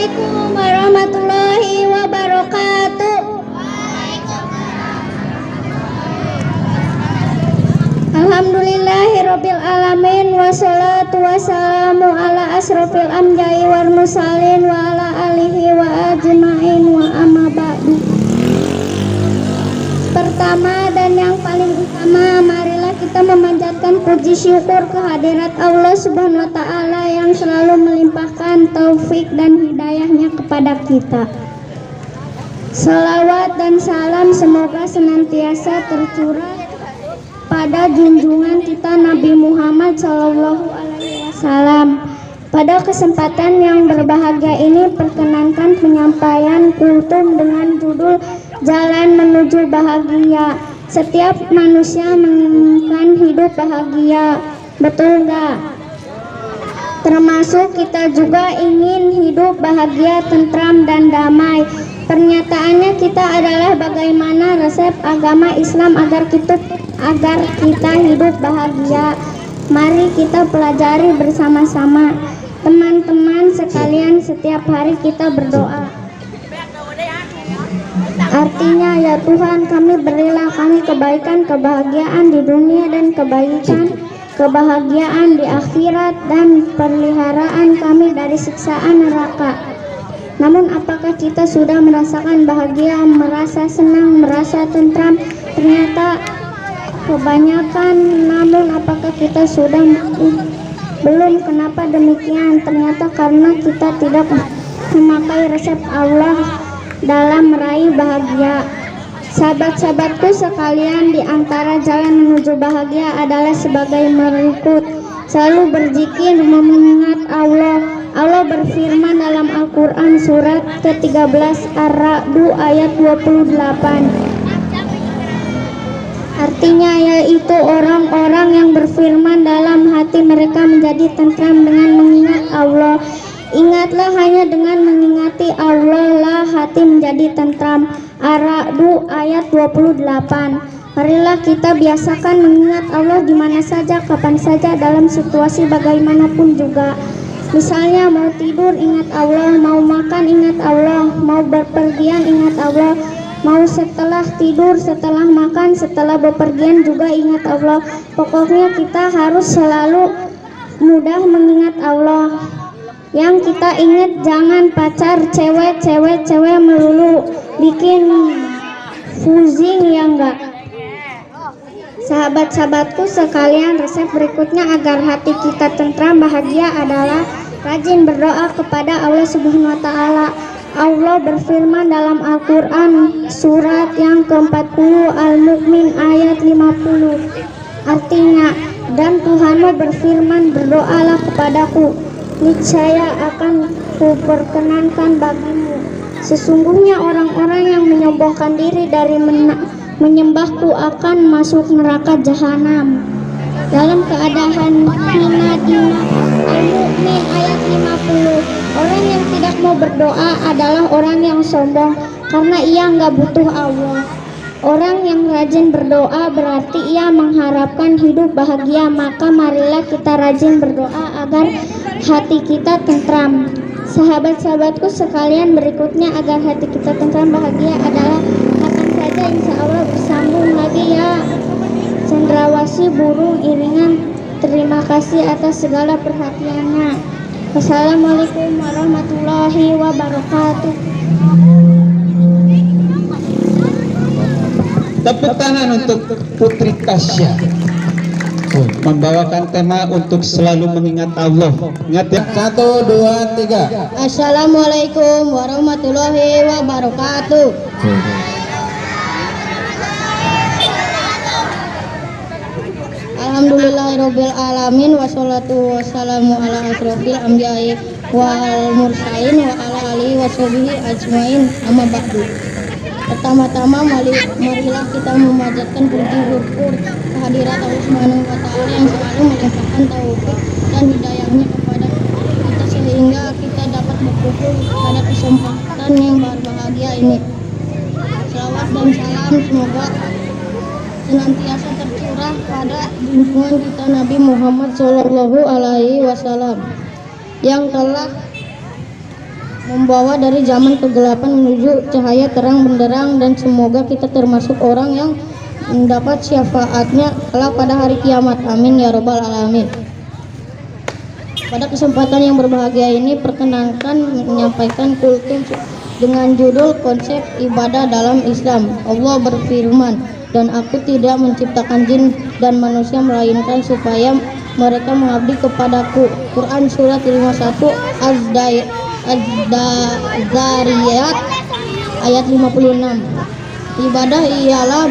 Assalamualaikum warahmatullahi wabarakatuh. Alhamdulillahirabbil alamin wassalatu wassalamu ala asrofil anbiya'i wal mursalin wa ala alihi wa ajmain wa amma ba'du. Pertama dan yang paling utama, marilah kita memanjatkan puji syukur kehadirat Allah Subhanahu wa taala yang selalu melimpahkan taufik dan hidayahnya kepada kita. Salawat dan salam semoga senantiasa tercurah pada junjungan kita Nabi Muhammad SAW. Pada kesempatan yang berbahagia ini, perkenankan penyampaian kultum dengan judul Jalan Menuju Bahagia. Setiap manusia menginginkan hidup bahagia, betul nggak? Termasuk kita juga ingin hidup bahagia, tentram dan damai. Pernyataannya kita adalah bagaimana resep agama Islam agar kita hidup bahagia. Mari kita pelajari bersama-sama. Teman-teman sekalian, setiap hari kita berdoa. Artinya, ya Tuhan, kami berilah kami kebaikan, kebahagiaan di dunia dan kebahagiaan di akhirat, dan peliharaan kami dari siksaan neraka. Namun apakah kita sudah merasakan bahagia, merasa senang, merasa tentram? Ternyata kebanyakan. Namun apakah kita sudah belum? Kenapa demikian? Ternyata karena kita tidak memakai resep Allah dalam meraih bahagia. Sahabat-sahabatku sekalian, di antara jalan menuju bahagia adalah sebagai berikut: selalu berzikir, mengingat Allah. Allah berfirman dalam Al-Quran surat ke-13 Ar-Ra'd ayat 28. Artinya yaitu orang-orang yang berfirman dalam hati mereka menjadi tentram dengan mengingat Allah. Ingatlah, hanya dengan mengingati Allah lah hati menjadi tentram. Ar-Ra'd ayat 28. Marilah kita biasakan mengingat Allah di mana saja, kapan saja, dalam situasi bagaimanapun juga. Misalnya mau tidur ingat Allah, mau makan ingat Allah, mau berpergian ingat Allah, mau setelah tidur, setelah makan, setelah bepergian juga ingat Allah. Pokoknya kita harus selalu mudah mengingat Allah. Yang kita ingat jangan pacar cewek melulu, bikin pusing ya enggak. Sahabat-sahabatku sekalian, resep berikutnya agar hati kita tentram bahagia adalah rajin berdoa kepada Allah Subhanahu wa taala. Allah berfirman dalam Al-Quran surat yang ke-40 Al-Mu'min ayat 50. Artinya, dan Tuhanmu berfirman, berdoalah kepadaku, niscaya akan kuperkenankan bagimu. Sesungguhnya orang-orang yang menyombongkan diri dari menyembahku akan masuk neraka jahanam. Dalam keadaan hina Al-Mu'min ayat 50. Orang yang tidak mau berdoa adalah orang yang sombong karena ia nggak butuh Allah. Orang yang rajin berdoa berarti ia mengharapkan hidup bahagia. Maka marilah kita rajin berdoa agar hati kita tentram. Sahabat-sahabatku sekalian, berikutnya agar hati kita tentram bahagia adalah kapan saja insya Allah bersambung lagi ya cendrawasih burung iringan. Terima kasih atas segala perhatiannya. Wassalamualaikum warahmatullahi wabarakatuh. Tepuk tangan untuk Putri Tasya membawakan tema untuk selalu mengingat Allah. Ingat ya. 1, 2, 3. Assalamualaikum warahmatullahi wabarakatuh. Alhamdulillahirabbil alamin wassalatu wassalamu ala asrofil anbiya'i wal mursalin wa ala alihi washabihi ajmain, amma ba'du. Pertama-tama marilah kita memanjatkan puji syukur kehadirat Allah Subhanahu wa taala yang selalu melimpahkan taufik dan hidayahnya kepada kita sehingga kita dapat berkumpul pada kesempatan yang berbahagia ini. Salawat dan salam semoga senantiasa tercurah pada junjungan kita Nabi Muhammad SAW yang telah membawa dari zaman kegelapan menuju cahaya terang benderang, dan semoga kita termasuk orang yang mendapat syafaatnya kelak pada hari kiamat. Amin ya robbal alamin. Pada kesempatan yang berbahagia ini, perkenankan menyampaikan kultum dengan judul konsep ibadah dalam Islam. Allah berfirman, dan aku tidak menciptakan jin dan manusia melainkan supaya mereka mengabdi kepadaku. Quran surat 51 Az-Zariyat ayat 56. Ibadah ialah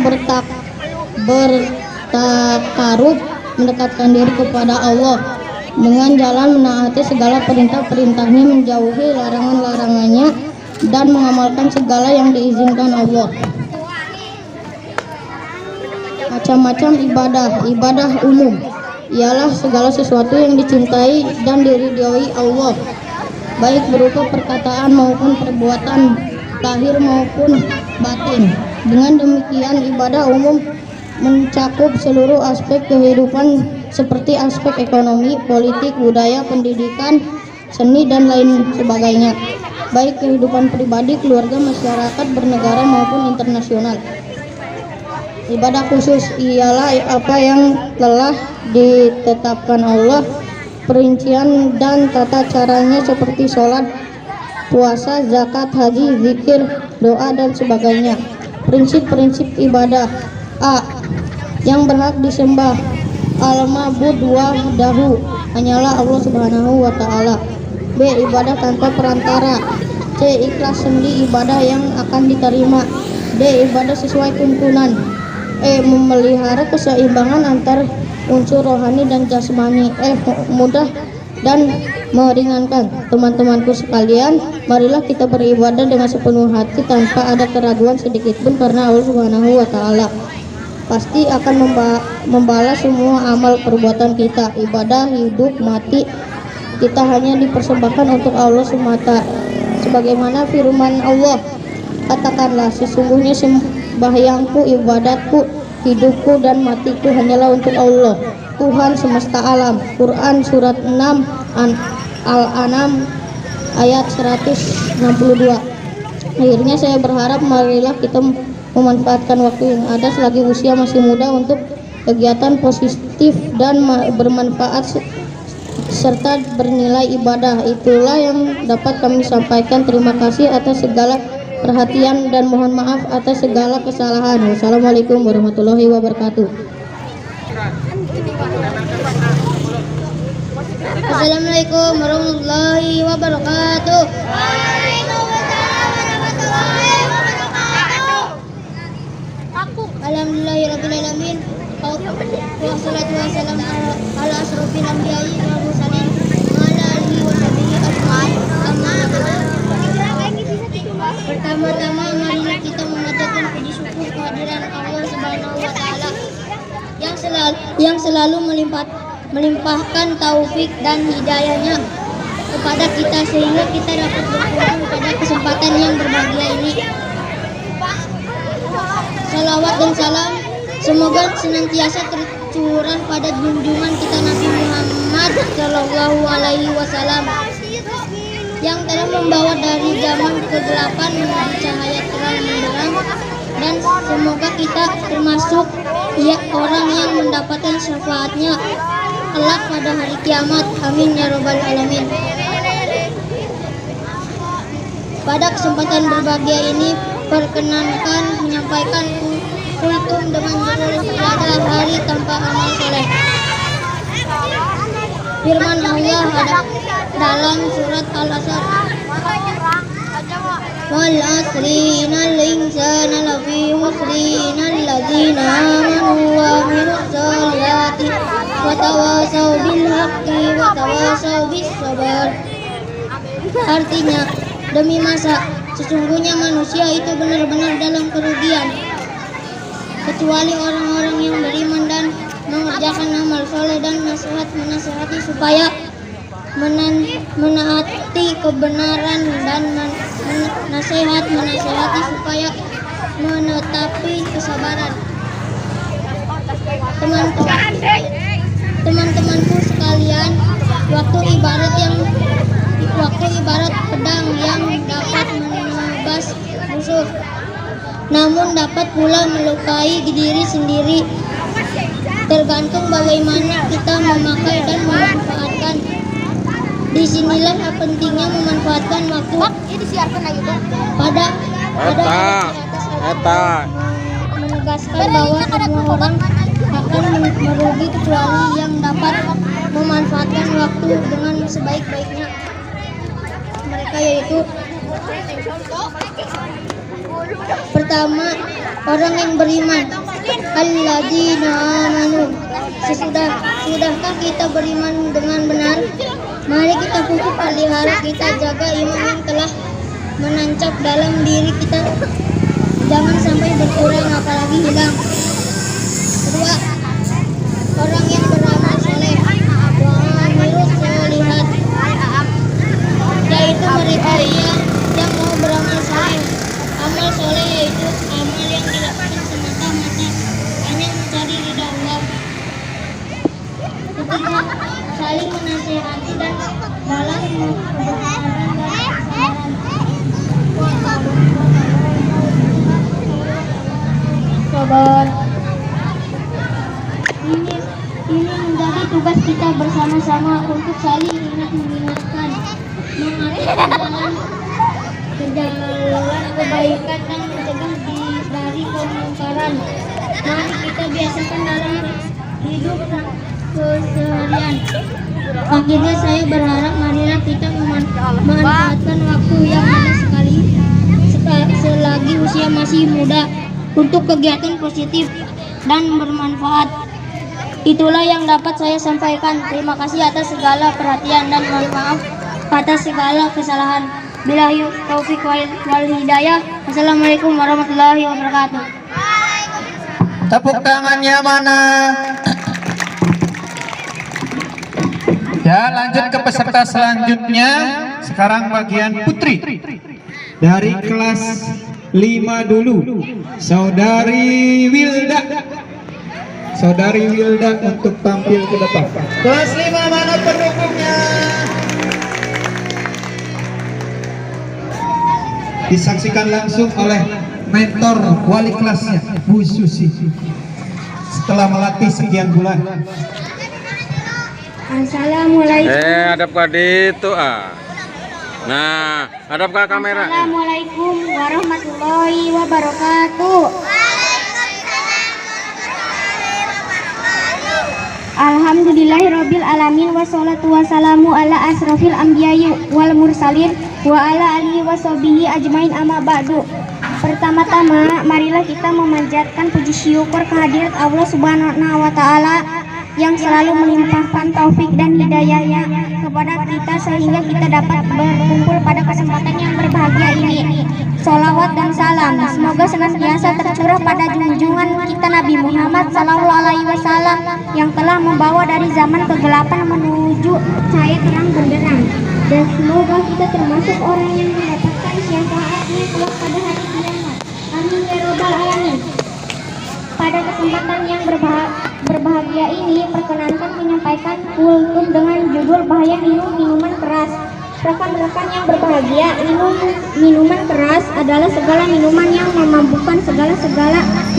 bertakarub, mendekatkan diri kepada Allah dengan jalan menaati segala perintah-perintahnya, menjauhi larangan-larangannya, dan mengamalkan segala yang diizinkan Allah. Macam-macam ibadah umum ialah segala sesuatu yang dicintai dan diridhoi Allah, baik berupa perkataan maupun perbuatan, lahir maupun batin. Dengan demikian, ibadah umum mencakup seluruh aspek kehidupan seperti aspek ekonomi, politik, budaya, pendidikan, seni, dan lain sebagainya, baik kehidupan pribadi, keluarga, masyarakat, bernegara maupun internasional. Ibadah khusus ialah apa yang telah ditetapkan Allah, perincian dan tata caranya seperti sholat, puasa, zakat, haji, zikir, doa, dan sebagainya. Prinsip-prinsip ibadah: A. Yang berhak disembah al-ma'bud wahdahu, hanyalah Allah Subhanahu wa ta'ala. B. Ibadah tanpa perantara. C. Ikhlas sendi ibadah yang akan diterima. D. Ibadah sesuai tuntunan. E. Memelihara keseimbangan antar unsur rohani dan jasmani. F. Mudah dan meringankan. Teman-temanku sekalian, marilah kita beribadah dengan sepenuh hati tanpa ada keraguan sedikit pun, karena Allah Subhanahu wa ta'ala pasti akan membalas semua amal perbuatan kita. Ibadah hidup mati kita hanya dipersembahkan untuk Allah semata, sebagaimana firman Allah, katakanlah, sesungguhnya sembahyangku, ibadatku, hidupku, dan matiku hanyalah untuk Allah, Tuhan semesta alam. Quran surat 6 Al-An'am ayat 162. Akhirnya saya berharap marilah kita memanfaatkan waktu yang ada selagi usia masih muda untuk kegiatan positif dan bermanfaat serta bernilai ibadah. Itulah yang dapat kami sampaikan. Terima kasih atas segala perhatian dan mohon maaf atas segala kesalahan. Wassalamualaikum warahmatullahi wabarakatuh. Assalamualaikum warahmatullahi wabarakatuh. Alhamdulillahirrahmanirrahim. Wassalatu wassalamu ala asrofil anbiya'i wal mursalin wa ala alihi wa sahbihi ajma'in. Pertama-tama marilah kita memanjatkan puji syukur kehadiran Allah Subhanahu wa ta'ala yang selalu melimpahkan taufik dan hidayahnya kepada kita sehingga kita dapat berkumpul pada kesempatan yang berbahagia ini. Salawat dan salam semoga senantiasa tercurah pada junjungan kita Nabi Muhammad Shallallahu Alaihi Wasallam yang telah membawa dari zaman kegelapan menuju cahaya terang benderang, dan semoga kita termasuk orang yang mendapatkan syafaatnya kelak pada hari kiamat. Amin ya robbal alamin. Pada kesempatan berbahagia ini, perkenankan menyampaikan kultum dengan judul ibadah hari tanpa amal soleh. Firman Allah ada dalam surat Al-Asr, wal asri innal insana lafi khusrin alladzina amanu wa amilus solihati wa tawasaw bil haqqi wa tawasaw bis sabar. Artinya, demi masa sesungguhnya manusia itu benar-benar dalam kerugian, kecuali orang-orang yang beriman dan mengerjakan amal soleh dan menasihati supaya menaati kebenaran dan menasihati supaya menetapi kesabaran. Teman-temanku sekalian, waktu ibadat yang waktu ibarat pedang yang dapat menebas musuh, namun dapat pula melukai diri sendiri. Tergantung bagaimana kita memakai dan memanfaatkan. Disinilah pentingnya memanfaatkan waktu. Pada menegaskan bahwa semua orang akan merugi kecuali yang dapat memanfaatkan waktu dengan sebaik-baiknya. Mereka yaitu: pertama, orang yang beriman. Alladzina amanu. Sudahkah kita beriman dengan benar? Mari kita pupuk, pelihara, kita jaga iman yang telah menancap dalam diri kita. Jangan sampai berkurang apalagi hilang. Kedua, orang yang beramal soleh. Wa'amilus sholihat, yaitu mereka yang mau beramal soleh. Amal soleh yaitu amal yang dilakukan semata-mata hanya mencari ridha Allah. Ketiga, saling menasihati dan dalam kebenaran dan sabar. Ini menjadi tugas kita bersama-sama untuk saling mengingatkan, mengarahkan ke jalan kebaikan dan mencegah dari kemungkaran. Mari kita biasakan dalam hidup keseharian. Akhirnya saya berharap marilah kita memanfaatkan waktu yang ada selagi usia masih muda untuk kegiatan positif dan bermanfaat. Itulah yang dapat saya sampaikan. Terima kasih atas segala perhatian dan mohon maaf atas segala kesalahan. Billahi taufik wal hidayah. Wassalamualaikum warahmatullahi wabarakatuh. Tepuk tangannya mana? Ya, lanjut ke peserta selanjutnya. Sekarang bagian putri dari kelas 5 dulu, Saudari Wilda. Saudari Wilda untuk tampil ke depan. Kelas 5 mana pendukungnya? Disaksikan langsung oleh mentor wali kelasnya, Bu Susi, setelah melatih sekian bulan. Assalamualaikum. Hadap ke itu Nah, hadap ke kamera. Assalamualaikum warahmatullahi wabarakatuh. Alhamdulillahirabbil alamin, wassalatu wassalamu ala asrofil anbiya'i wal mursalin wa ala alihi washabihi ajmain, amma ba'du. Pertama-tama marilah kita memanjatkan puji syukur kehadirat Allah Subhanahu wa taala yang selalu melimpahkan taufik dan hidayahnya kepada kita sehingga kita dapat berkumpul pada kesempatan yang berbahagia ini. Sholawat dan salam semoga senantiasa tercurah pada junjungan kita Nabi Muhammad SAW yang telah membawa dari zaman kegelapan menuju cahaya terang benderang, dan semoga kita termasuk orang yang mendapatkan syafaatnya kelak pada hari kiamat. Amin ya robbal alamin. Pada kesempatan yang berbahagia ini, perkenankan menyampaikan kultum dengan judul bahaya minum minuman keras. Rekan-rekan yang berbahagia, minuman keras adalah segala minuman yang memabukkan segala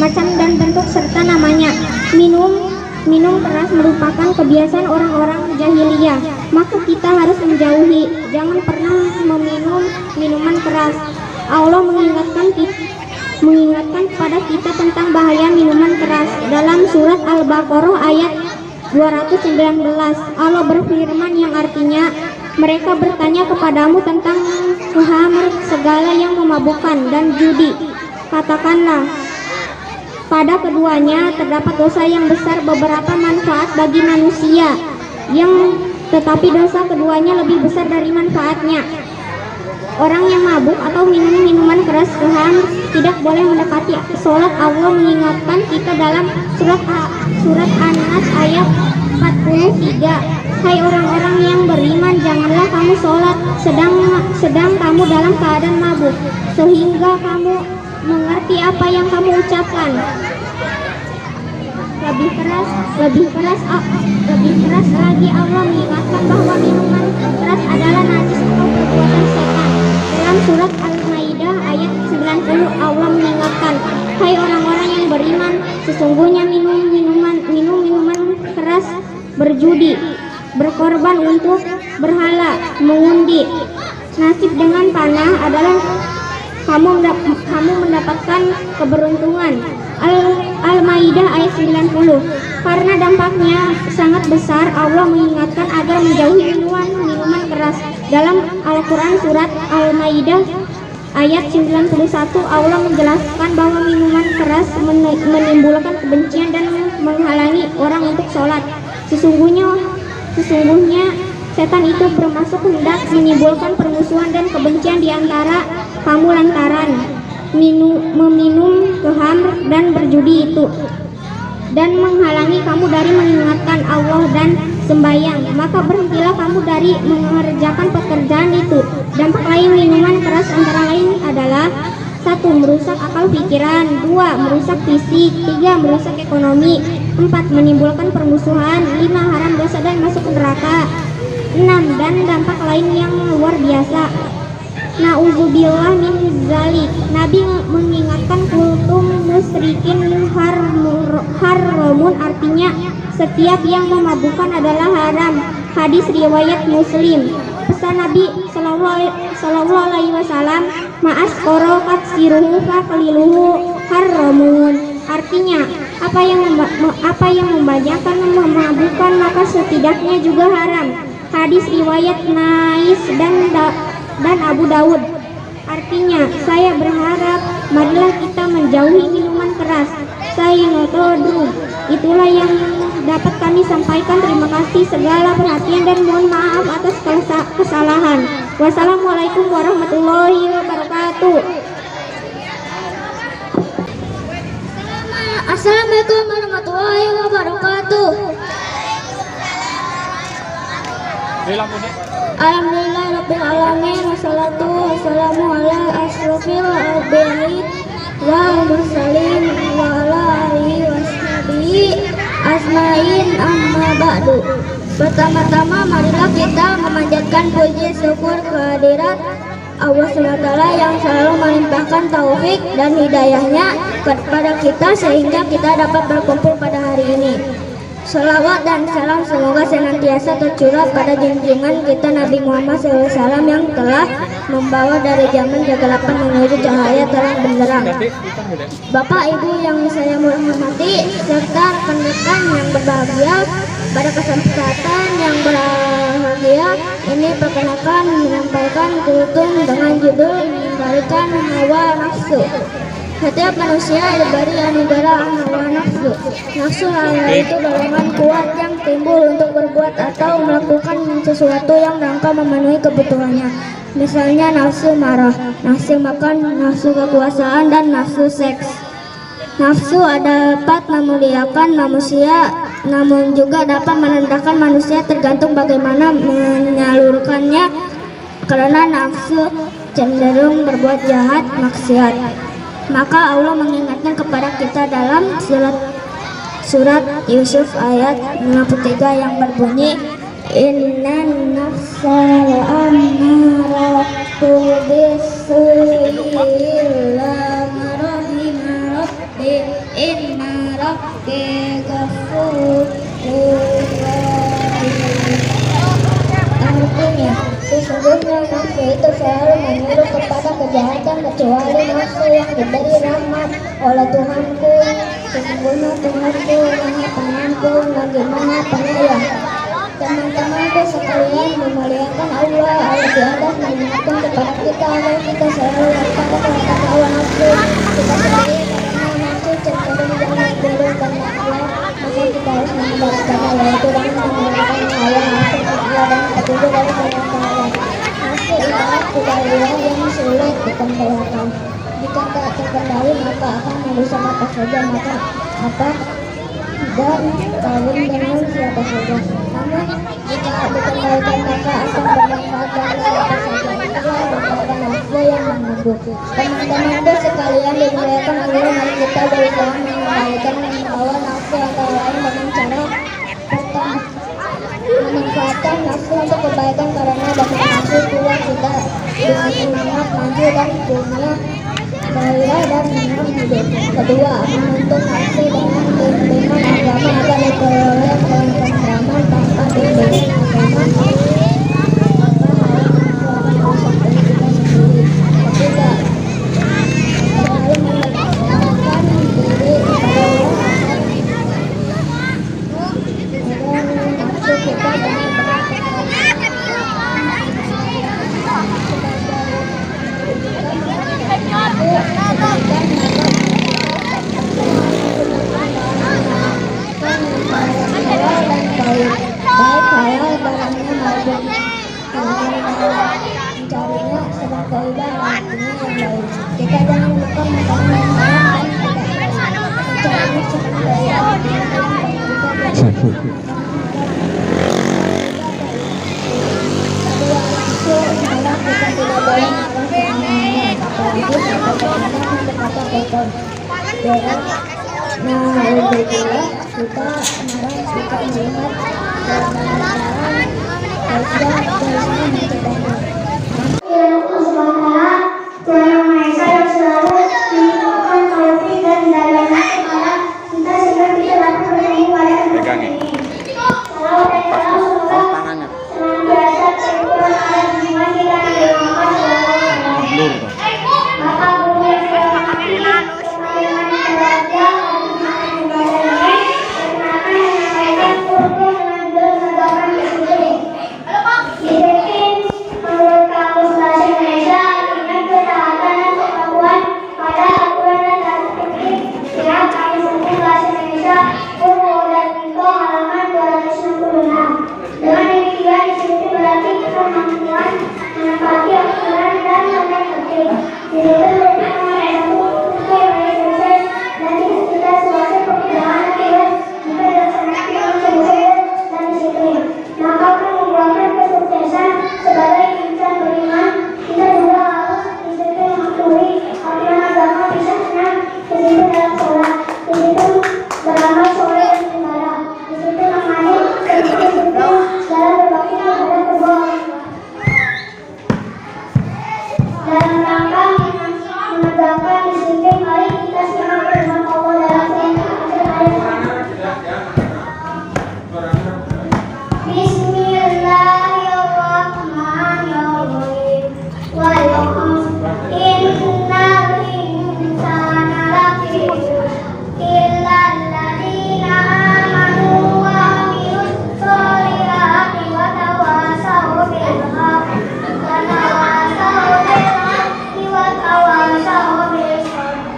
macam dan bentuk serta namanya. Minum keras merupakan kebiasaan orang-orang jahiliyah, maka kita harus menjauhi. Jangan pernah meminum minuman keras. Allah mengingatkan kepada kita tentang bahaya minuman keras dalam surat Al-Baqarah ayat 219. Allah berfirman yang artinya, mereka bertanya kepadamu tentang khamr, segala yang memabukkan, dan judi. Katakanlah, pada keduanya terdapat dosa yang besar, beberapa manfaat bagi manusia, tetapi dosa keduanya lebih besar dari manfaatnya. Orang yang mabuk atau minum minuman keras khamr tidak boleh mendekati sholat. Allah mengingatkan kita dalam surat An-Nas ayat 43. Hai orang-orang yang beriman, janganlah kamu sholat sedang kamu dalam keadaan mabuk, sehingga kamu mengerti apa yang kamu ucapkan. Lebih keras lagi Allah mengingatkan bahwa minuman keras adalah najis atau perbuatan setan. Dalam surat Al-Maidah ayat 90 Allah mengingatkan, hai orang-orang yang beriman, sesungguhnya minum minuman keras, berjudi, berkorban untuk berhala, mengundi, nasib dengan panah adalah kamu mendapatkan keberuntungan. Al-Maidah ayat 90. Karena dampaknya sangat besar, Allah mengingatkan agar menjauhi minuman keras. Dalam Al-Quran surat Al-Maidah ayat 91 Allah menjelaskan bahwa minuman keras menimbulkan kebencian dan menghalangi orang untuk sholat. Sesungguhnya setan itu bermaksud hendak menimbulkan permusuhan dan kebencian di antara kamu lantaran meminum khamr dan berjudi itu, dan menghalangi kamu dari mengingatkan Allah dan sembahyang. Maka berhentilah kamu dari mengerjakan pekerjaan itu. Dampak lain minuman keras antara lain adalah 1. Merusak akal pikiran, 2. Merusak fisik, 3. Merusak ekonomi, 4. Menimbulkan permusuhan, 5. Haram dosa dan masuk neraka, 6. Dan dampak lain yang luar biasa. Na'udzubillah min zalik. Nabi mengingatkan kultum musyrikin haramun, artinya setiap yang memabukkan adalah haram. Hadis riwayat Muslim. Pesan Nabi sallallahu alaihi wasallam, ma'as koro katsiruhu fakliluhu haramun. Artinya apa yang membanyakan memabukkan maka setidaknya juga haram. Hadis riwayat Nais dan Abu Dawud. Artinya, saya berharap marilah kita menjauhi minuman keras. Saya ngotodru. Itulah yang dapat kami sampaikan. Terima kasih segala perhatian dan mohon maaf atas kesalahan. Wassalamualaikum warahmatullahi wabarakatuh. Assalamualaikum warahmatullahi wabarakatuh. Alhamdulillah alamin, wassalatu wassalamu ala asrofil anbiya'i wal mursalin wa ala alihi washabihi asma'in, amma ba'du. Pertama-tama marilah kita memanjatkan puji syukur kehadirat Allah SWT yang selalu melimpahkan taufik dan hidayahnya kepada kita sehingga kita dapat berkumpul pada hari ini. Salawat dan salam semoga senantiasa tercurah pada junjungan kita Nabi Muhammad SAW yang telah membawa dari zaman kegelapan menuju cahaya terang benderang. Bapak Ibu yang saya hormati serta rekan-rekan yang berbahagia, pada kesempatan yang berbahagia ini perkenalkan menyampaikan kultum dengan judul mengendalikan hawa nafsu. Setiap manusia diberi anugerah hawa nafsu. Nafsu itu dorongan kuat yang timbul untuk berbuat atau melakukan sesuatu yang rangka memenuhi kebutuhannya. Misalnya nafsu marah, nafsu makan, nafsu kekuasaan, dan nafsu seks. Nafsu dapat memuliakan manusia, namun juga dapat merendahkan manusia tergantung bagaimana menyalurkannya, karena nafsu cenderung berbuat jahat, maksiat. Maka Allah mengingatkan kepada kita dalam surat Yusuf ayat 53 yang berbunyi, Innan nafsa la'ammaratu bisu'i illa ma rahima rabbi inna rabbi ghafurur rahim. Artinya, sesungguhnya nafsu itu selalu menyuruh kepada kejahatan kecuali nafsu yang diberi rahmat oleh Tuhanku. Sesungguhnya Tuhanku Maha Pengampun lagi Maha Penyayang. Teman-temanku sekalian, memuliakan Allah di atas mengingatkan kepada kita agar kita selalu waspada terhadap hawa nafsu kita sendiri, karena nafsu cenderung jahat buruk dan maksiat. Maka kita harus mengendalikannya, yaitu dengan mengendalikan hawa nafsu Allah dan petunjuk dari banyak Allah. Nafsu ibarat kuda liar yang sulit dikendalikan. Jika tak terkendali maka akan merusak apa saja, dan kawin dengan siapa saja. Namun jika dikendalikan maka akan bermanfaat bagi siapa saja. Itulah daripada nafsu yang mengganggu. Teman-temanku sekalian dimuliakan Allah, mari kita berusaha mengendalikan hawa nafsu antara lain dengan cara pertama, memanfaatkan memuaskan nafsu untuk kebaikan karena dapat nafsu keluar kita dengan semangat maju dan punya gairah dan menang hidup. Kedua, menuntut nafsu dengan bimbingan agama agar diperoleh ketentraman tanpa bimbingan agama Ketiga, selalu mendekatkan diri kepada Allah agar nafsu kita benar-benar baik halal barangnya maupun mencarinya sebagai ibadah artinya yang baik. Kita jangan lupa mencari yang haram dan mencarinya sebagai kedua, nafsu adalah kita tidak boleh marah semuanya, apalagi sampai berkata kotor. Na'udzubillah, kita marah jika melihat kebenaran wajah dosa mencegahnya. Tuhan Yang Maha Esa yang selalu menitipkan taufik dan hidayahnya kepada kita sehingga kita dapat bertemu pada tempat ini. Salawat dan salam semoga senantiasa tercurah pada junjungan kita Nabi Muhammad SAW. Bapak guru yang saya hormati, teman-teman yang berbahagia, dan ibadahnya, perkenalkan yang menyampaikan kultur dengan judul menegakkan disiplin. Disiplin menurut Kamus Bahasa Indonesia artinya ketaatan dan kepatuhan pada aturan dan tata tertib. Lihat Kamus Hukum Bahasa Indonesia UU dan Minko halaman 266. Dengan demikian disiplin berarti kemampuan menepati aturan dan tata tertib. Disiplin merupakan salah satu proses dan cita-cita suatu pekerjaan akibat jika dilaksanakan dengan sungguh-sungguh dan disiplin, maka akan membuahkan kesuksesan. Sebagai insan beriman, kita juga harus disiplin mematuhi aturan agama, misalnya disiplin dalam sholat, disiplin beramal soleh dan ibadah, disiplin mengaji, dan disiplin dalam berbakti kepada kedua orang tua. Dalam rangka menegakkan disiplin, mari kita simak firman Allah dalam surat Al-Asr ayat 1. Bismillahirrahmanirrahim. Wal 'asr innal insana lafi khusr illa alladziina aamanu wa 'amilus sholihati wa tawassaw bil haqqi wa tawassaw bil haqqi wa tawassaw bis sabr.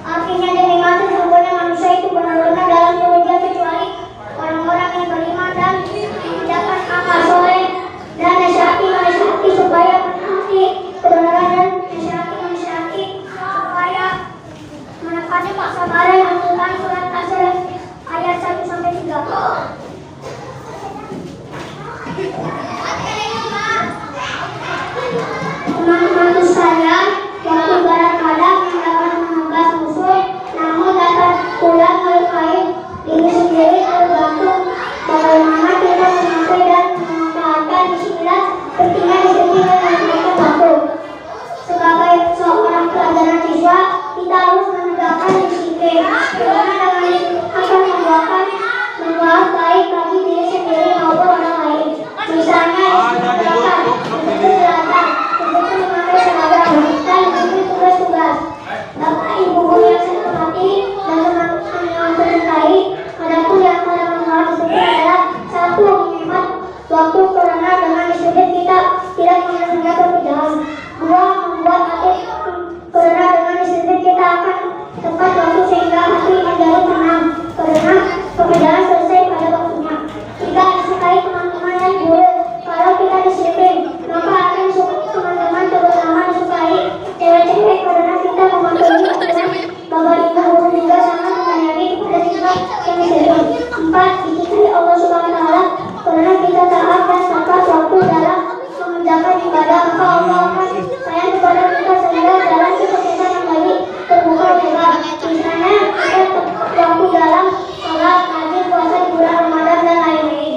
Artinya demikian, sesungguhnya manusia itu benar-benar dalam kerugian kecuali orang-orang yang beriman dan mengerjakan amal soleh dan nasihati supaya menaati kebenaran dan nasihati supaya menepati kesabaran yang Al-Quran surat Asr ayat 1-3. Teman-teman sekalian, waktu kadang-kadang dapat menembus musuh, namun dapat pula melukai diri sendiri, tergantung bagaimana kita menyampaikan dan memanfaatkan bismillah. Pentingnya disiplin dan menegakkan waktu. Sebagai seorang pelajaran siswa, kita harus menegakkan disiplin, karena dengan akan membuat baik bagi diri sendiri maupun orang lain. Misalnya menegakkan disiplin belajar, disiplin memakai seragam, dan disiplin tugas-tugas. Bapak Ibu guru yang saya hormati dan teman-teman yang bercintai, adapun yang pada mengenal disiplin adalah satu, menghemat waktu karena dengan disiplin kita tidak menunda pekerjaan. Dua, membuat hati karena dengan disiplin kita akan tepat waktu sehingga hati menjadi tenang karena pekerjaan selesai pada waktunya. Tiga, disukai teman-teman dan guru. Kalau kita disiplin, maka akan teman-teman terutama disukai cewek-cewek karena kita mematuhi aturan. Bapak Ibu guru juga sangat menyayangi kepada siswa yang disiplin. Empat, dicintai Allah Subhanahu wa Ta'ala karena kita taat dan tepat waktu dalam mengerjakan ibadah, maka Allah akan sayang kepada kita sehingga jalan kesuksesan yang baik terbuka lebar. Misalnya kita tepat waktu dalam sholat, ngaji, puasa di bulan Ramadan dan lain-lain.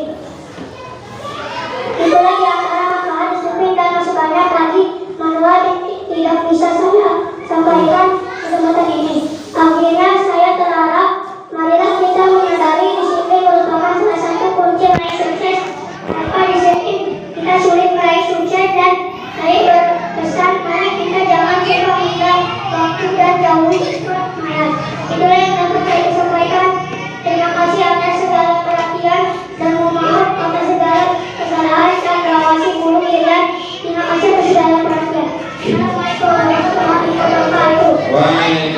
Terima kasih atas segala perhatian. Assalamualaikum warahmatullahi wabarakatuh. Waalaikumsalam.